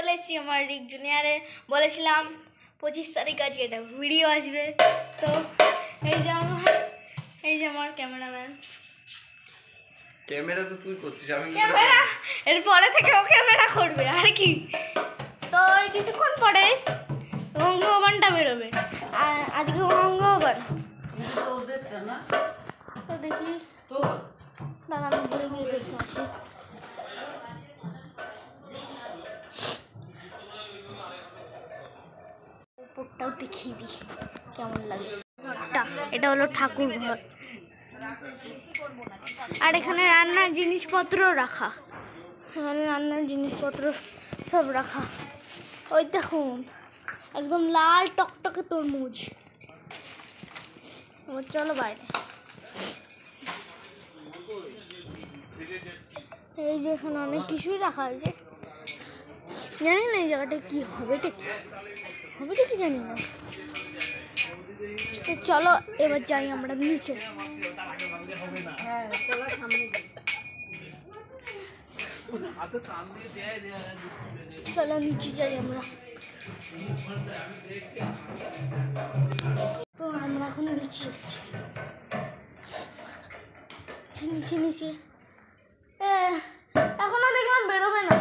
চলে এসেছি আমার রিক জুনিয়রে। বলেছিলাম 25 তারিখ আজকে একটা ভিডিও আসবে। তো এই যে আমার ক্যামেরাম্যান। ক্যামেরা তো তুই করছিস, আমি ক্যামেরা এরপরে থেকে ও ক্যামেরা করবে আর কি। তো কিছুক্ষণ পরে অঙ্গভবনটা বেরোবে, আজকে অঙ্গভবন। তো দেখি দাঁড়া আমি ঘুরে গিয়ে দেখে আসি। উপরটাও দেখিয়ে দিই কেমন লাগে ঘরটা। এটা হলো ঠাকুর ঘর, আর এখানে রান্নার জিনিসপত্র রাখা, এখানে রান্নার জিনিসপত্র সব রাখা। ওই দেখুন একদম লাল টকটকে তরমুজ। চলো বাইরে। এই যে এখানে অনেক কিছুই রাখা আছে, জানি না এই জায়গাটা কি হবে, হবেটা কি জানি না। তো চলো এবার যাই আমরা নিচে। চলো নিচে যাই আমরা। তো আমরা এখন নিচে যাচ্ছি, নিচে নিচে। এখনো দেখলাম বেরোবে না।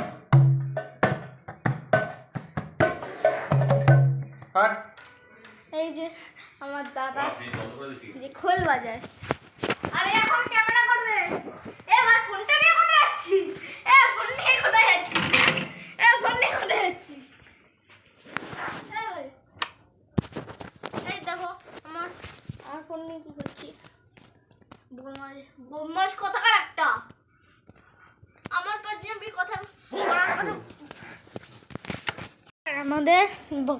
এই যে আমার দাদা যে খোল বাজায়। আরে এখন ক্যামেরা করবে। ভাই ফোনটা নিয়ে কোথায় যাচ্ছিস? ফোন নিয়ে কোথায় যাচ্ছিস? ফোন নিয়ে কোথায় যাচ্ছিস? এই দেখো আমার ফোন নিয়ে কি করছি। বদমাশ কথাকার একটা। আমার পাঞ্জাবি কথা আমাদের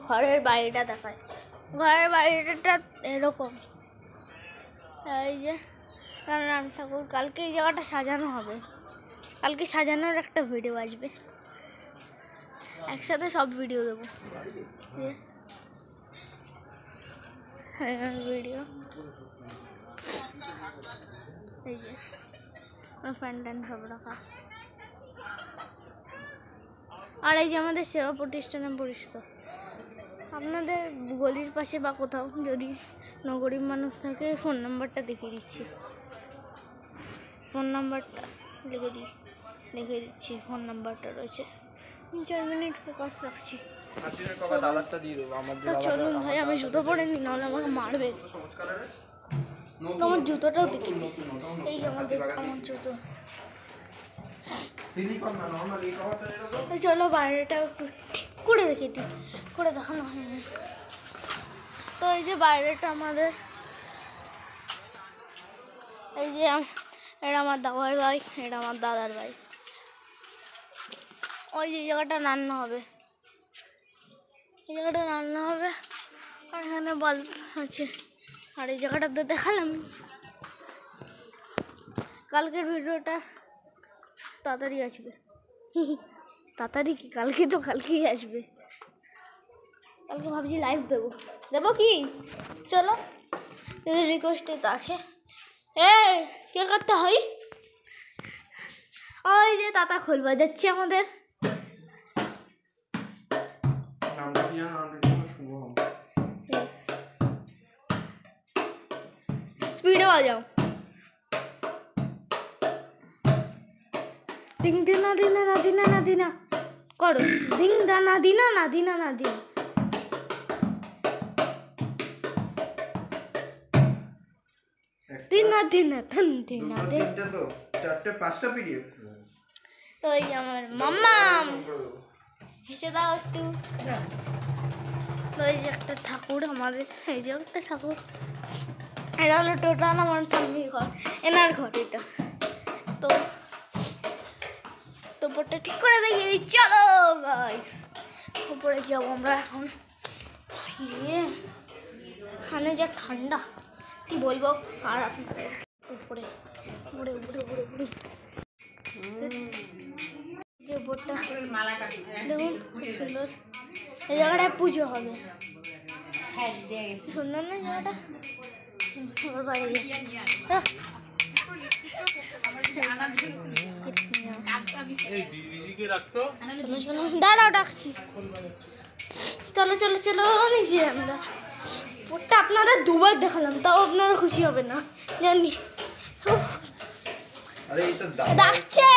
ঘরের বাড়িটা দেখায়। ঘরের বাড়িটা এরকম। এই যে রাম ঠাকুর, কালকে এই জায়গাটা সাজানো হবে। কালকে সাজানোর একটা ভিডিও আসবে, একসাথে সব ভিডিও দেবো। ভিডিও এই যে ফ্যান ট্যান সব রাখা। আর এই যে আমাদের সেবা প্রতিষ্ঠানে পরিষ্কার। আপনাদের গলির পাশে বা কোথাও যদি গরিব মানুষ থাকে, ফোন নাম্বারটা দেখিয়ে দিচ্ছি। ফোন নাম্বারটা লিখে দিচ্ছি। ফোন নাম্বারটা রয়েছে। 4 মিনিট ফোকাস রাখছি। তো চলুন ভাই, আমি জুতো পরে নি, নাহলে আমাকে মারবে। আমার জুতোটাও দেখি। এই আমার জুতো। চলো বাইরেটা একটু ঠিক করে রেখে দিই, করে দেখানো হয়নি। তো এই যে বাইরেটা আমাদের, এই যে এটা আমার দাদার ভাই, এটা আমার দাদার ভাই। ওই যে জায়গাটা রান্না হবে, এই জায়গাটা রান্না হবে। আর এখানে বাল্ব আছে। আর এই জায়গাটা তো দেখালাম। কালকের ভিডিওটা তাড়াতাড়ি আসবে। তাড়াতাড়ি কি, কালকে তো কালকেই আসবে। কালকে ভাবছি লাইভ দেবো কি। চলো রিকোয়েস্টে তো আছে। কে করতে হয়? ওই যে তাতা খোল বাজাচ্ছে আমাদের। স্পিডে বাজাও। দিন দিনা দিনা না দিনা না দিনা করো। দিন দানা দিনা না দিনা না দিন। দিনা দিনা ধন দিনা দিন। তো 4টে 5টা পিডিএফ। তো এই আমার মাম্মা হেসে দাও একটু। তো এই যে একটা ঠাকুর আমাদের, এই যে একটা ঠাকুর। এটা হলো টোটাল আমার ফ্যামিলি ঘর, এনার ঘর এটা। তো উপরটা ঠিক করে দেখি। চলো গাইস, উপরে যাবো আমরা এখন। এখানে যা ঠান্ডা কি বলবো। আর আপনাদের উপরে উপরে উপরে উপরে উপরে যে উপরটা দেখুন সুন্দর। এই জায়গাটায় পুজো হবে, সুন্দর না জায়গাটা। বাইরে চলো চলো, দাঁড়াও ডাকছি। চলো চলো চলো, নিচে আমরা ওটা আপনারা দুবার দেখালাম, তাও আপনারা খুশি হবে না জানি। আরে এই তো ডাকছে।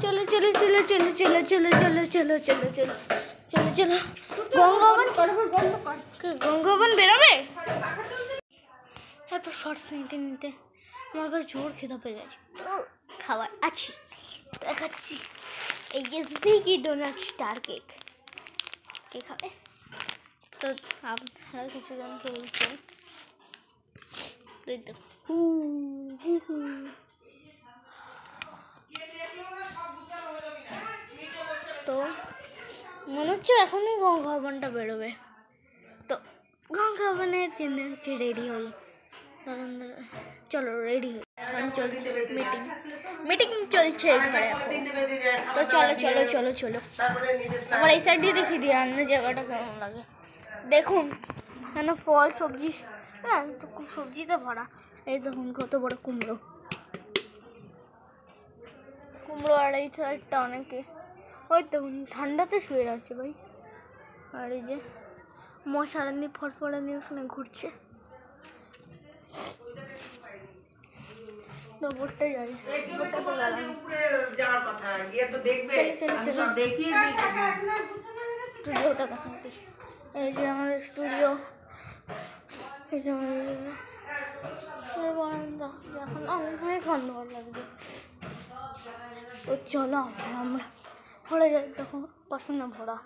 চলো চলো চলো চলো চলো চলো চলো চলো চলো চলো চলো চলো। গঙ্গাবন বেরোবে। এত শর্টস নিতে নিতে আমার কাছে জোর খেতে পেয়ে গেছে, তো খাবার আছে দেখাচ্ছি। এই যে কি ডোনাট স্টার কেক, কে খাবে? তো আপনারা কিছুজন খেয়েছেন তো হু হু হু। তো মনে হচ্ছে এখনই গঙ্গা ভবনটা বেরোবে, তো গঙ্গা ভবনের টেন্ডেন্সটি রেডি হই। চলো রেডি হই, এখন চলছে মিটিং, মিটিং চলছে ঘরে এখন। তো চলো চলো চলো চলো, আবার এই সাইড দিয়ে দেখিয়ে দিই রান্নার জায়গাটা কেমন লাগে। দেখুন কেন ফল সবজি, হ্যাঁ তো সবজিতে ভরা। এই দেখুন কত বড় কুমড়ো, কুমড়ো আর এই সাইডটা অনেকে ওই তো ঠান্ডাতে শুয়ে আছে ভাই। আর এই যে মশারানি ফটফটানি ওখানে ঘুরছে। দুপুরটাই যাই, স্টুডিওটা দেখাচ্ছি। এই যে আমাদের স্টুডিও, এই যে আমাদের বারান্দা, এখন অনেক ভালো লাগবে। তো চলো আমরা ভরে যাই, তখন পছন্দ ভরা।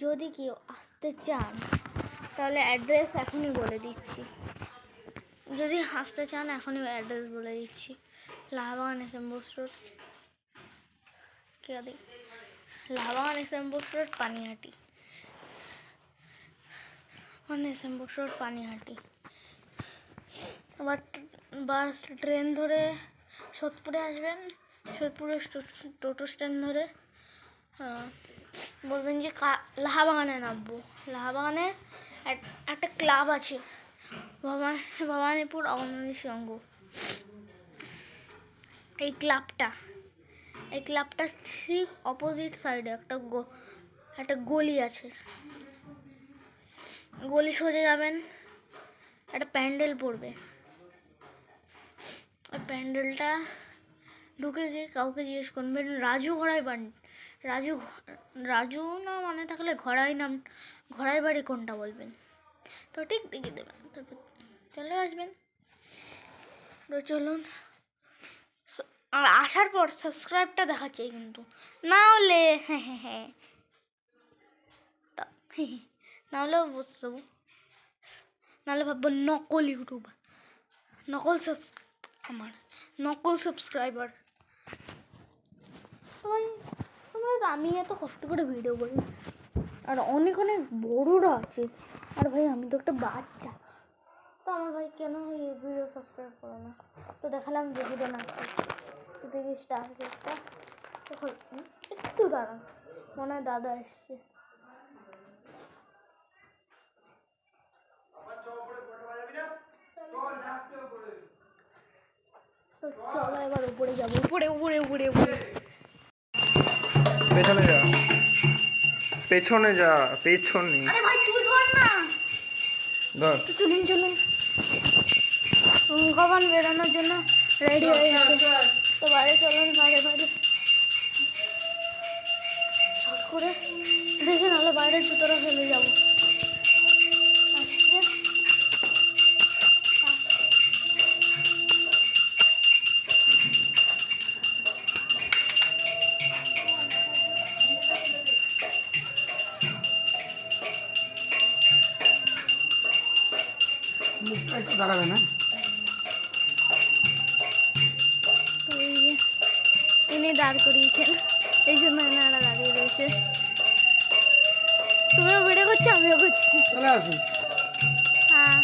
যদি কেউ আসতে চান তাহলে অ্যাড্রেস এখনই বলে দিচ্ছি, যদি আসতে চান এখনই অ্যাড্রেস বলে দিচ্ছি। Lahabagan S M Bose road, Lahabagan S M Bose road Panihati, S M Bose road Panihati. আবার বাস ট্রেন ধরে সোদপুরে আসবেন, সোদপুরে টোটো স্ট্যান্ড ধরে বলবেন যে লাহবাগানে নামবো। লাহবাগানে একটা ক্লাব আছে, ভবানীপুর অঙ্গনওয়াড়ি সংঘ। এই ক্লাবটা ঠিক অপোজিট সাইডে একটা গলি আছে। গলি সোজা যাবেন, একটা প্যান্ডেল পড়বে। ওই প্যান্ডেলটা ঢুকে গিয়ে কাউকে জিজ্ঞেস করবেন রাজু ঘড়াই বাড়ি, রাজু না মানে থাকলে ঘড়াই বাড়ি কোনটা বলবেন, তো ঠিক দেখিয়ে দেবেন, তারপর চলে আসবেন। তো চলুন, আর আসার পর সাবস্ক্রাইবটা দেখাচ্ছে কিন্তু, না হলে হ্যাঁ না হলেও বুঝতে দেবো, নাহলে ভাববো নকল ইউটিউবার, নকল সাবস্ক্রাইবার। সবাই আমি এত কষ্ট করে ভিডিও করি, আর অনেক বড়রা আছে, আর ভাই আমি তো একটা বাচ্চা, তো আমার ভাই কেন এই ভিডিও সাবস্ক্রাইব করে না। তো দেখালাম যদি না দেখি স্টার কেকটা, একটু দাঁড়ান, মনে হয় দাদা এসছে। তো চলো এবার উপরে যাবো, উপরে পেছনে যা পেছনে। আরে ভাই তুই ধর না, তো চলুন ভগবান বেরোনোর জন্য রেডি হয়ে গেছে। তো বাইরে চলুন, বাইরে শর্ট করে দেখে, নাহলে বাইরের জুতোটা ফেলে যাবো। দাঁড়াবে না, ইনি দাঁড় করিয়েছেন, এই জন্য এনারা দাঁড়িয়ে রয়েছে। তুমিও ভিডিও করছো, আমিও করছি, চলে আসুন। হ্যাঁ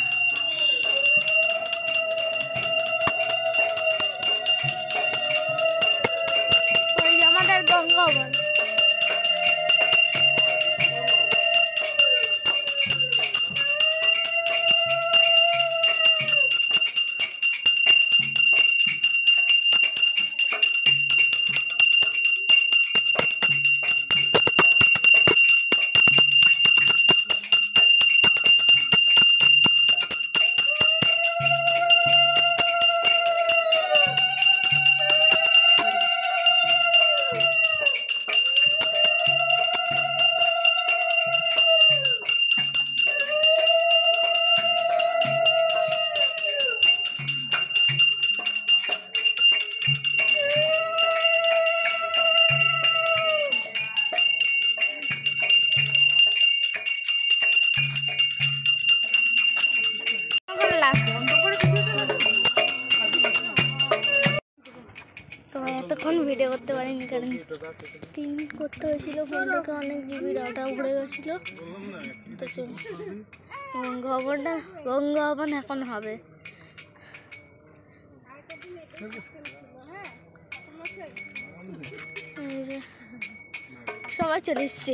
ওই যে আমাদের গঙ্গাবন। ভিডিও করতে পারিনি, কারণ তিন করতে হয়েছিল, ফোন থেকে অনেক জিবি ডাটা উড়ে গেছিলো। তো গঙ্গা ভবন এখন হবে। সবাই চলে এসছে।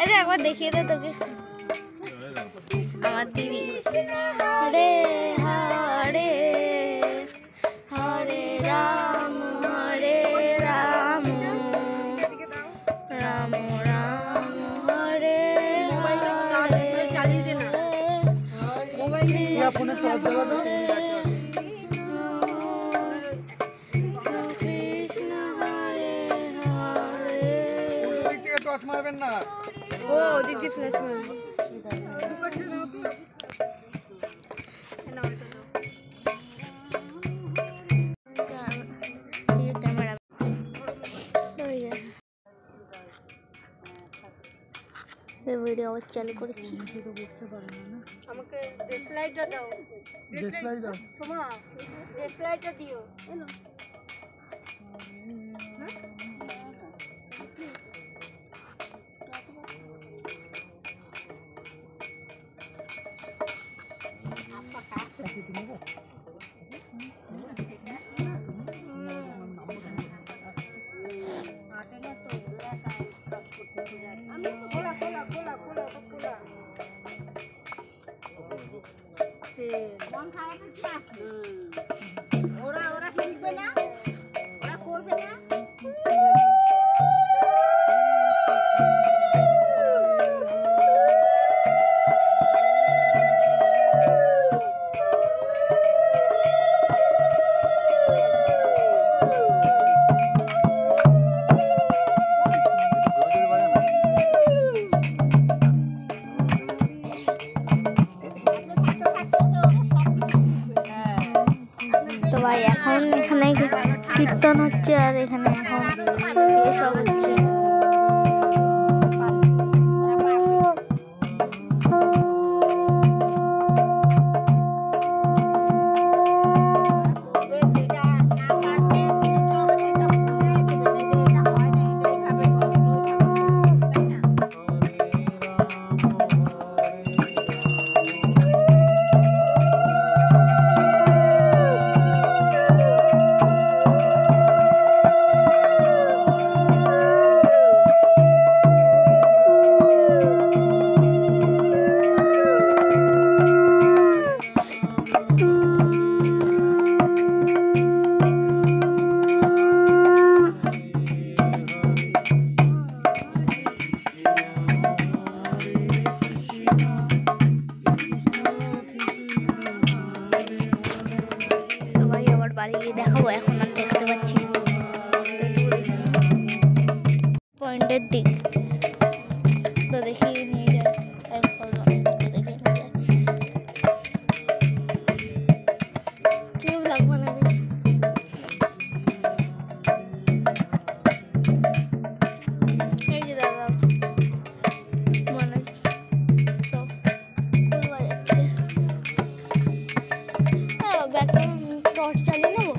এটা একবার দেখিয়ে দে তোকে আমার দিদি। হরে হরে হরে রাম রাম রাম হরে মারবেন না, ও দিক দিয়ে ফ্ল্যাশ মারবে। ভিডিও আবার চালু করেছি। আমাকে দেশলাইটটা দাও, দেশলাইট দাও, সোমা দেশলাইটটা দিও। ওরা শিখবে না, ওরা করবে না। তো ভাই এখন এখানে কীর্তন হচ্ছে, আর এখানে এখন এসব হচ্ছে। বাড়ি গিয়ে দেখাবো, এখন আর দেখতে পাচ্ছি না। পয়েন্টের দিক তো দেখি নিয়ে যায়, কেউ লাগবে না। এই যে দাদা মানে তো ফুল বাজাচ্ছে। ব্যাগটা টর্চ চালিয়ে নেবো।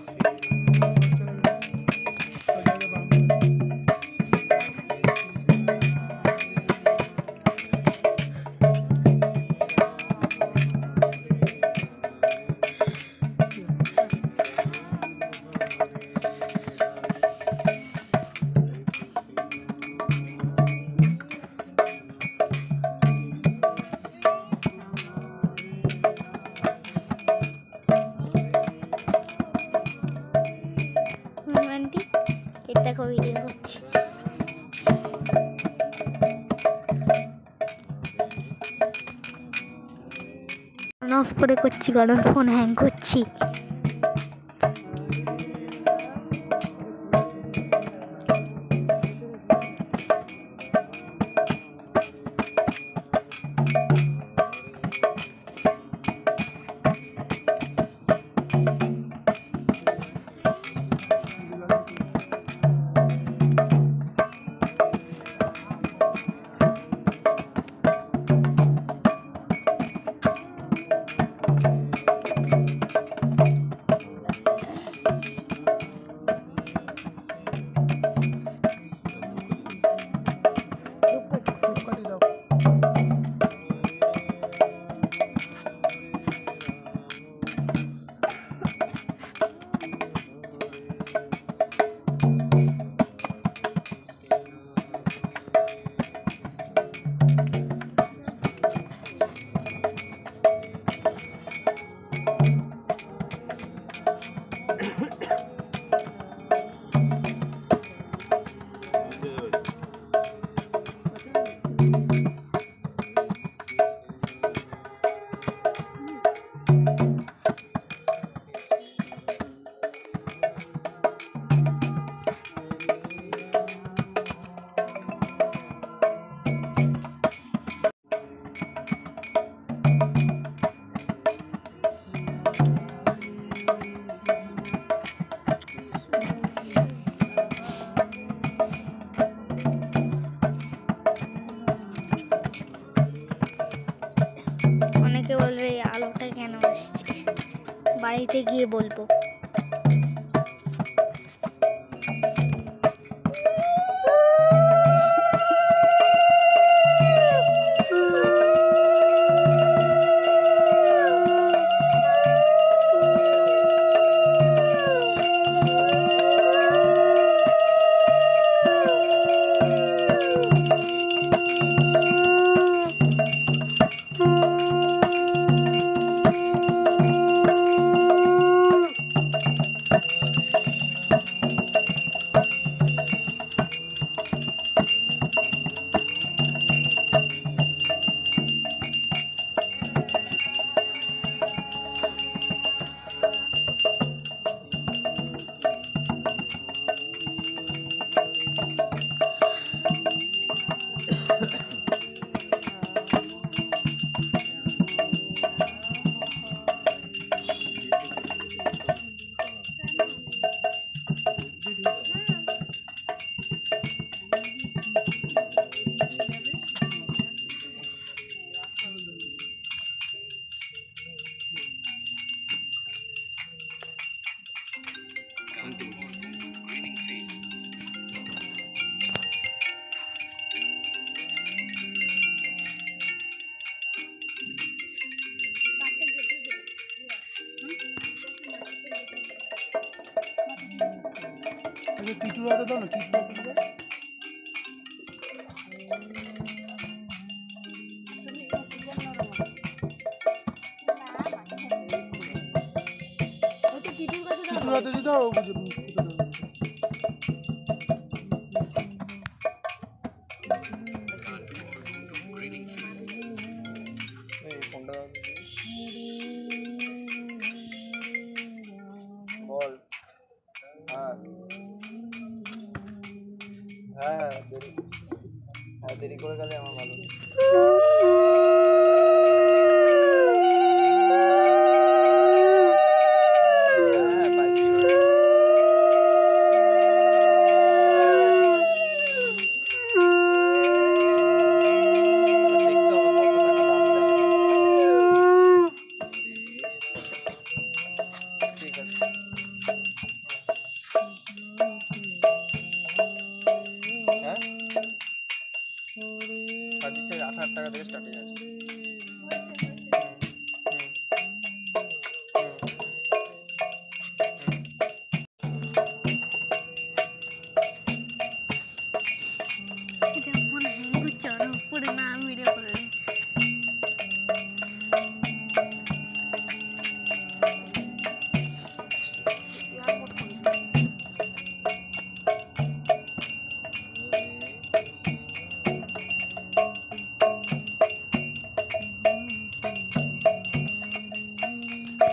দেখো ভিডিও করছি, অফ করে করছি কারণ ফোন হ্যাং করছি। বাড়িতে গিয়ে বলবো। টিটুরাতে দাও না, টিটুরাতে দাও। টিটুরাতে দিতে হবে। বল। হ্যাঁ দেরি করে গেলে আমার ভালো। ছাব্বিশ থেকে 18 টাকা থেকে স্টার্ট হয়ে যাচ্ছে।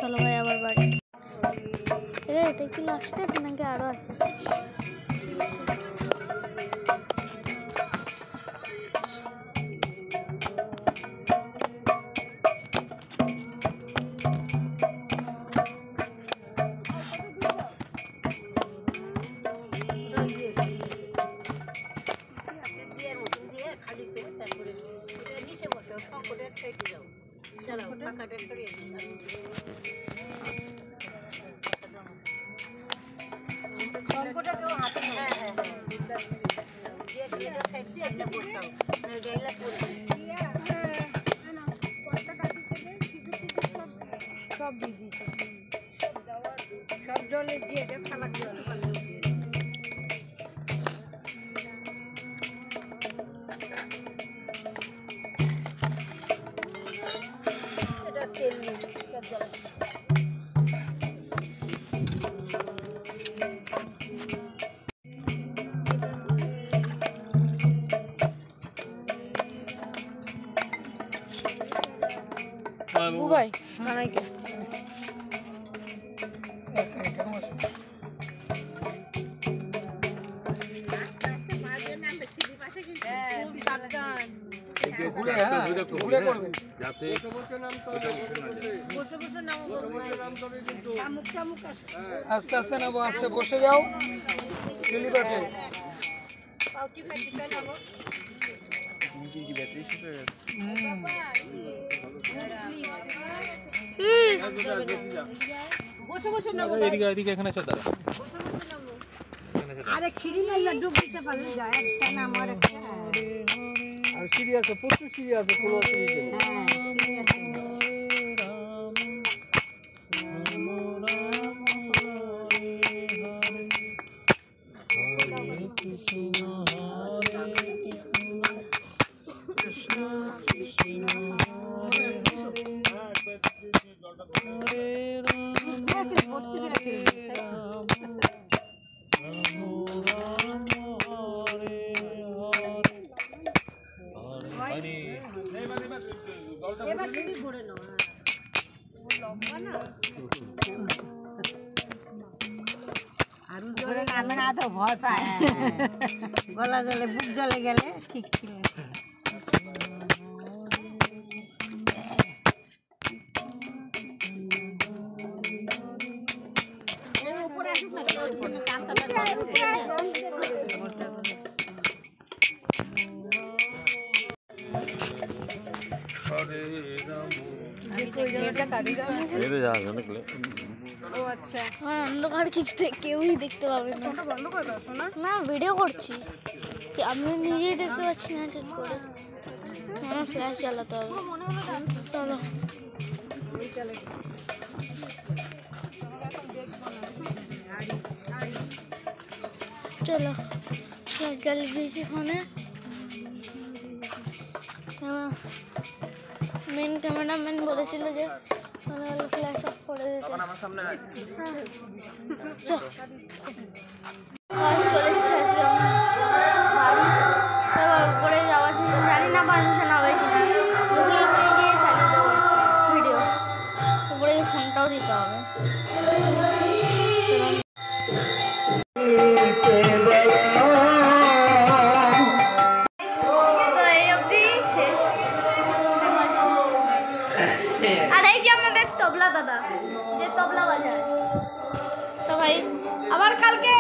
চলো ভাই আবার বাড়ি। এটা কি লাস্টে নাকি আরো আছে? সব বিজি, সব জলে দিয়ে খালা এটা তেল নেই সব জল। ভাই খানাই কে আস্তে আস্তে নামো, আস্তে বসে যাও। এদিকে এদিকে এখানে এসে দাঁড়া। আরে খিরি না লাড্ডু দিতে পারলে যায় একটা না আমার একটা আর সিঁড়ি আছে, প্রচুর সিঁড়ি আছে, কোনো অসুবিধা নেই। হ্যাঁ খিরি আছে এবার তুমি ঘুরে নাও আর জলে নামে না তো ভয় পায় গলা জলে বুক জলে গেলে ঠিক ছিল অন্ধকার কিছুতে কেউই দেখতে পাবে না। না ভিডিও করছি, আমি নিজেই দেখতে পাচ্ছি না ঠিক করে। আমার ফ্ল্যাশ চালাতে হবে। চলো চলো ফ্ল্যাশ চালিয়ে দিয়েছি ফোনে। মেন ক্যামেরাম্যান বলেছিল যে ফ্ল্যাশ অফ করে দিতে। আমার সামনে চলে এসেছি আজকে বাড়ি। তো উপরে যাওয়ার জন্য জানি না পারমিশন হবে কিনা, গিয়ে চালিয়ে দেবো ভিডিও। উপরে ফোনটাও দিতে হবে। তো এই অবধি শেষ। আর এই যে আমাদের তবলা দাদা, যে তবলা বাজায়। তো ভাই আবার কালকে